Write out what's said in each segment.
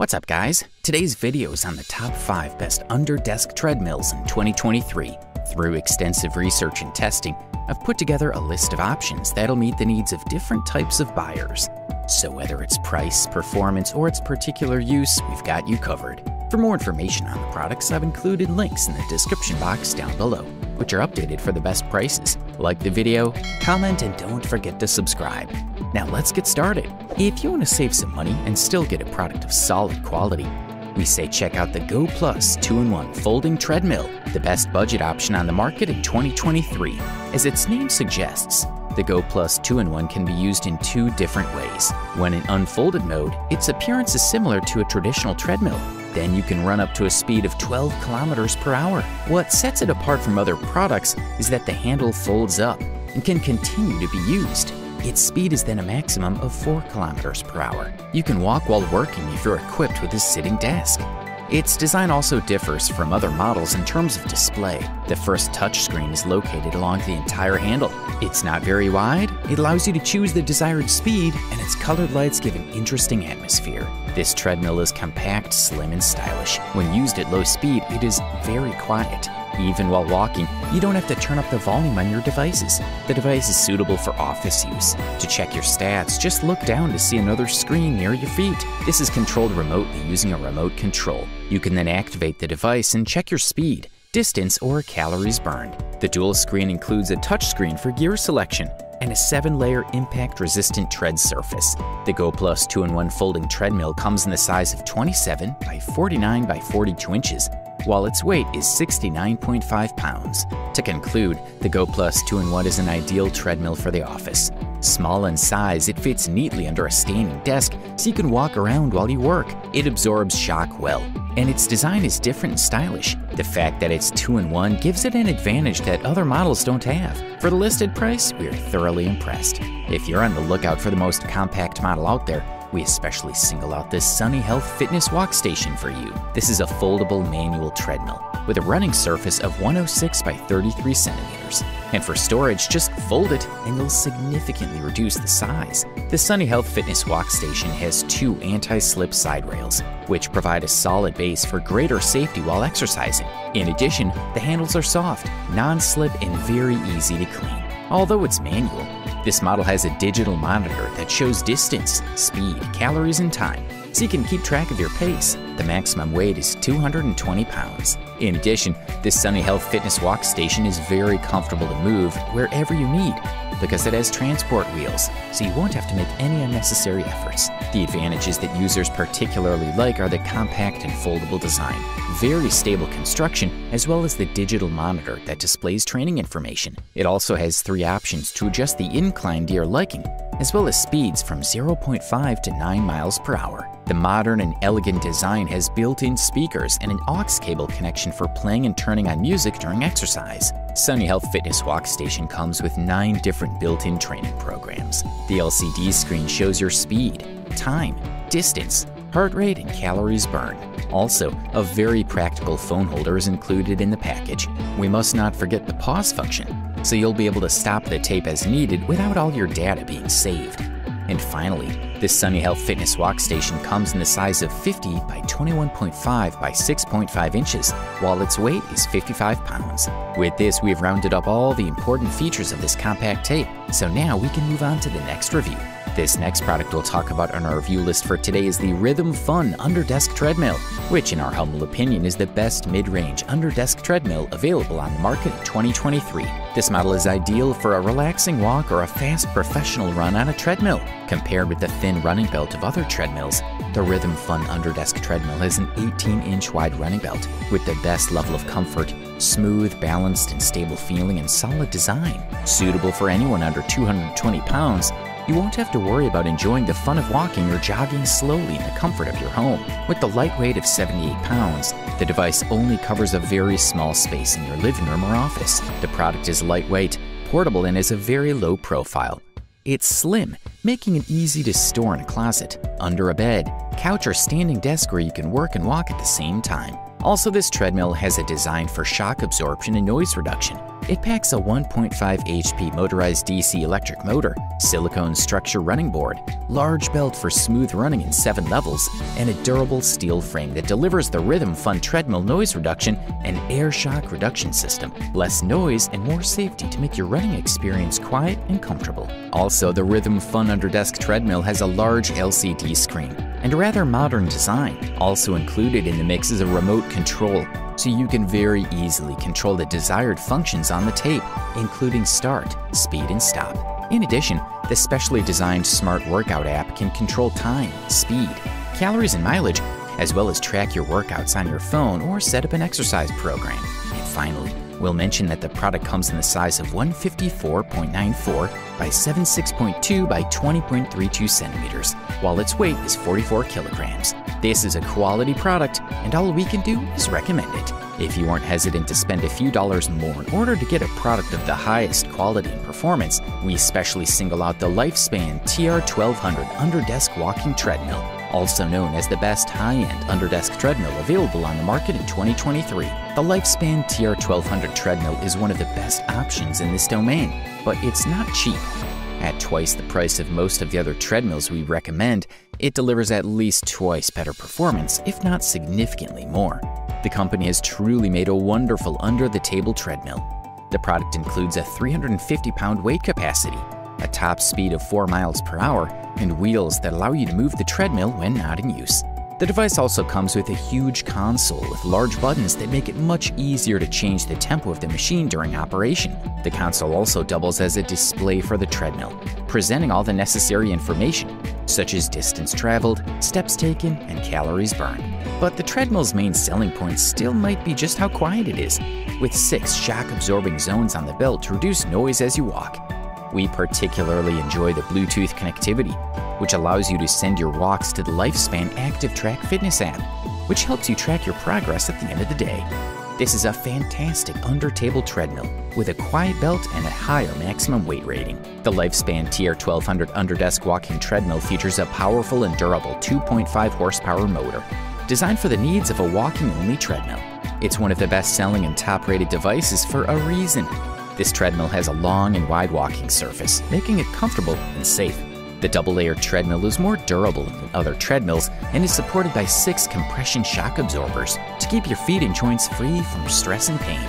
What's up, guys? Today's video is on the top 5 best under-desk treadmills in 2023. Through extensive research and testing, I've put together a list of options that'll meet the needs of different types of buyers. So whether it's price, performance, or its particular use, we've got you covered. For more information on the products, I've included links in the description box down below, which are updated for the best prices. Like the video, comment, and don't forget to subscribe. Now let's get started. If you want to save some money and still get a product of solid quality, we say check out the Goplus 2-in-1 Folding Treadmill, the best budget option on the market in 2023. As its name suggests, the Goplus 2-in-1 can be used in 2 different ways. When in unfolded mode, its appearance is similar to a traditional treadmill. Then you can run up to a speed of 12 kilometers per hour. What sets it apart from other products is that the handle folds up and can continue to be used. Its speed is then a maximum of 4 kilometers per hour. You can walk while working if you're equipped with a sitting desk. Its design also differs from other models in terms of display. The first touchscreen is located along the entire handle. It's not very wide, it allows you to choose the desired speed, and its colored lights give an interesting atmosphere. This treadmill is compact, slim, and stylish. When used at low speed, it is very quiet. Even while walking, you don't have to turn up the volume on your devices. The device is suitable for office use. To check your stats, just look down to see another screen near your feet. This is controlled remotely using a remote control. You can then activate the device and check your speed, distance, or calories burned. The dual screen includes a touchscreen for gear selection and a 7-layer impact-resistant tread surface. The Goplus 2-in-1 Folding Treadmill comes in the size of 27 by 49 by 42 inches, while its weight is 69.5 pounds. To conclude, the Goplus 2-in-1 is an ideal treadmill for the office. Small in size, it fits neatly under a standing desk so you can walk around while you work. It absorbs shock well, and its design is different and stylish. The fact that it's 2-in-1 gives it an advantage that other models don't have. For the listed price, we are thoroughly impressed. If you're on the lookout for the most compact model out there, we especially single out this Sunny Health Fitness Walkstation for you. This is a foldable manual treadmill with a running surface of 106 by 33 centimeters. And for storage, just fold it and you'll significantly reduce the size. The Sunny Health Fitness Walkstation has 2 anti-slip side rails, which provide a solid base for greater safety while exercising. In addition, the handles are soft, non-slip, and very easy to clean. Although it's manual, this model has a digital monitor that shows distance, speed, calories, and time, so you can keep track of your pace. The maximum weight is 220 pounds. In addition, this Sunny Health Fitness Walkstation is very comfortable to move wherever you need because it has transport wheels, so you won't have to make any unnecessary efforts. The advantages that users particularly like are the compact and foldable design, very stable construction, as well as the digital monitor that displays training information. It also has 3 options to adjust the incline to your liking, as well as speeds from 0.5 to 9 miles per hour. The modern and elegant design has built-in speakers and an aux cable connection for playing and turning on music during exercise. Sunny Health Fitness Walkstation comes with 9 different built-in training programs. The LCD screen shows your speed, time, distance, heart rate, and calories burned. Also, a very practical phone holder is included in the package. We must not forget the pause function, so you'll be able to stop the tape as needed without all your data being saved. And finally, this Sunny Health Fitness Walkstation comes in the size of 50 by 21.5 by 6.5 inches, while its weight is 55 pounds. With this, we've rounded up all the important features of this compact tape, so now we can move on to the next review. This next product we'll talk about on our review list for today is the Rhythm Fun Under-Desk Treadmill, which in our humble opinion is the best mid-range under-desk treadmill available on the market in 2023. This model is ideal for a relaxing walk or a fast professional run on a treadmill. Compared with the thin running belt of other treadmills, the Rhythm Fun Under-Desk Treadmill has an 18-inch wide running belt with the best level of comfort, smooth, balanced, and stable feeling, and solid design. Suitable for anyone under 220 pounds, you won't have to worry about enjoying the fun of walking or jogging slowly in the comfort of your home. With the light weight of 78 pounds, the device only covers a very small space in your living room or office. The product is lightweight, portable, and has a very low profile. It's slim, making it easy to store in a closet, under a bed, couch or standing desk where you can work and walk at the same time. Also, this treadmill has a design for shock absorption and noise reduction. It packs a 1.5 HP motorized DC electric motor, silicone structure running board, large belt for smooth running in 7 levels, and a durable steel frame that delivers the Rhythm Fun treadmill noise reduction and air shock reduction system. Less noise and more safety to make your running experience quiet and comfortable. Also, the Rhythm Fun Underdesk treadmill has a large LCD screen and a rather modern design. Also included in the mix is a remote control, so you can very easily control the desired functions on the tape, including start, speed, and stop. In addition, the specially designed smart workout app can control time, speed, calories, and mileage, as well as track your workouts on your phone or set up an exercise program. And finally, we'll mention that the product comes in the size of 154.94 by 76.2 by 20.32 centimeters, while its weight is 44 kilograms. This is a quality product, and all we can do is recommend it. If you aren't hesitant to spend a few dollars more in order to get a product of the highest quality and performance, we especially single out the Lifespan TR1200 Underdesk Walking Treadmill, also known as the best high-end underdesk treadmill available on the market in 2023. The Lifespan TR1200 treadmill is one of the best options in this domain, but it's not cheap. At twice the price of most of the other treadmills we recommend, it delivers at least twice better performance, if not significantly more. The company has truly made a wonderful under-the-table treadmill. The product includes a 350-pound weight capacity, a top speed of 4 miles per hour, and wheels that allow you to move the treadmill when not in use. The device also comes with a huge console with large buttons that make it much easier to change the tempo of the machine during operation. The console also doubles as a display for the treadmill, presenting all the necessary information, such as distance traveled, steps taken, and calories burned. But the treadmill's main selling point still might be just how quiet it is, with 6 shock-absorbing zones on the belt to reduce noise as you walk. We particularly enjoy the Bluetooth connectivity, which allows you to send your walks to the Lifespan Active Track Fitness app, which helps you track your progress at the end of the day. This is a fantastic under-table treadmill with a quiet belt and a higher maximum weight rating. The Lifespan TR1200 Underdesk Walking Treadmill features a powerful and durable 2.5 horsepower motor, designed for the needs of a walking-only treadmill. It's one of the best-selling and top-rated devices for a reason. This treadmill has a long and wide walking surface, making it comfortable and safe. The double-layer treadmill is more durable than other treadmills and is supported by 6 compression shock absorbers to keep your feet and joints free from stress and pain.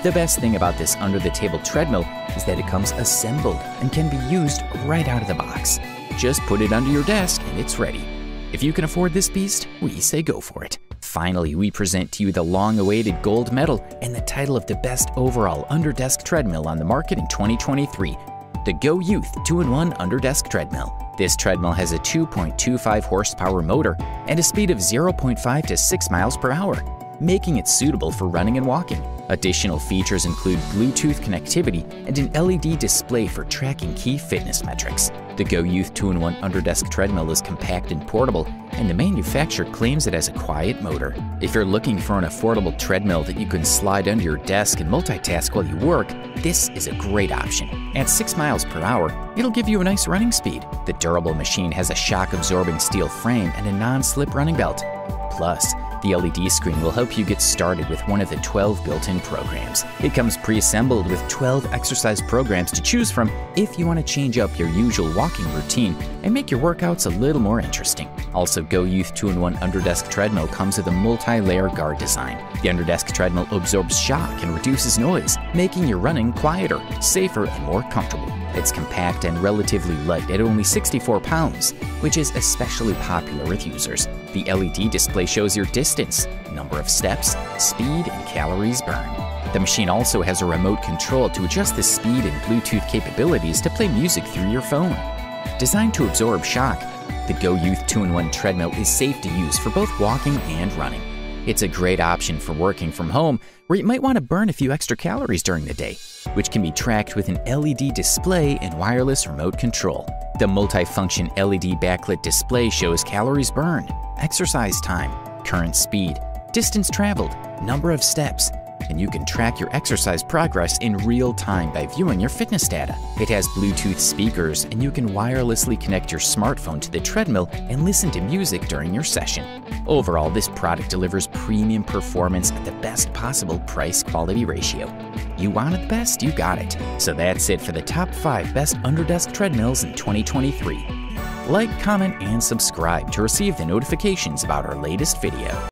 The best thing about this under-the-table treadmill is that it comes assembled and can be used right out of the box. Just put it under your desk and it's ready. If you can afford this beast, we say go for it. Finally, we present to you the long-awaited gold medal and the title of the best overall underdesk treadmill on the market in 2023, the GOYOUTH 2-in-1 Underdesk Treadmill. This treadmill has a 2.25 horsepower motor and a speed of 0.5 to 6 miles per hour, making it suitable for running and walking. Additional features include Bluetooth connectivity and an LED display for tracking key fitness metrics. The GOYOUTH 2-in-1 Underdesk Treadmill is compact and portable, and the manufacturer claims it has a quiet motor. If you're looking for an affordable treadmill that you can slide under your desk and multitask while you work, this is a great option. At 6 miles per hour, it'll give you a nice running speed. The durable machine has a shock-absorbing steel frame and a non-slip running belt. Plus, the LED screen will help you get started with one of the 12 built-in programs. It comes pre-assembled with 12 exercise programs to choose from if you want to change up your usual walking routine and make your workouts a little more interesting. Also, GOYOUTH 2-in-1 Underdesk Treadmill comes with a multi-layer guard design. The Underdesk Treadmill absorbs shock and reduces noise, making your running quieter, safer, and more comfortable. It's compact and relatively light at only 64 pounds, which is especially popular with users. The LED display shows your distance, number of steps, speed, and calories burned. The machine also has a remote control to adjust the speed and Bluetooth capabilities to play music through your phone. Designed to absorb shock, the GOYOUTH 2-in-1 treadmill is safe to use for both walking and running. It's a great option for working from home, where you might want to burn a few extra calories during the day, which can be tracked with an LED display and wireless remote control. The multi-function LED backlit display shows calories burned, exercise time, current speed, distance traveled, number of steps, and you can track your exercise progress in real time by viewing your fitness data. It has Bluetooth speakers, and you can wirelessly connect your smartphone to the treadmill and listen to music during your session. Overall, this product delivers premium performance at the best possible price-quality ratio. You wanted the best, you got it. So that's it for the top 5 best under-desk treadmills in 2023. Like, comment, and subscribe to receive the notifications about our latest video.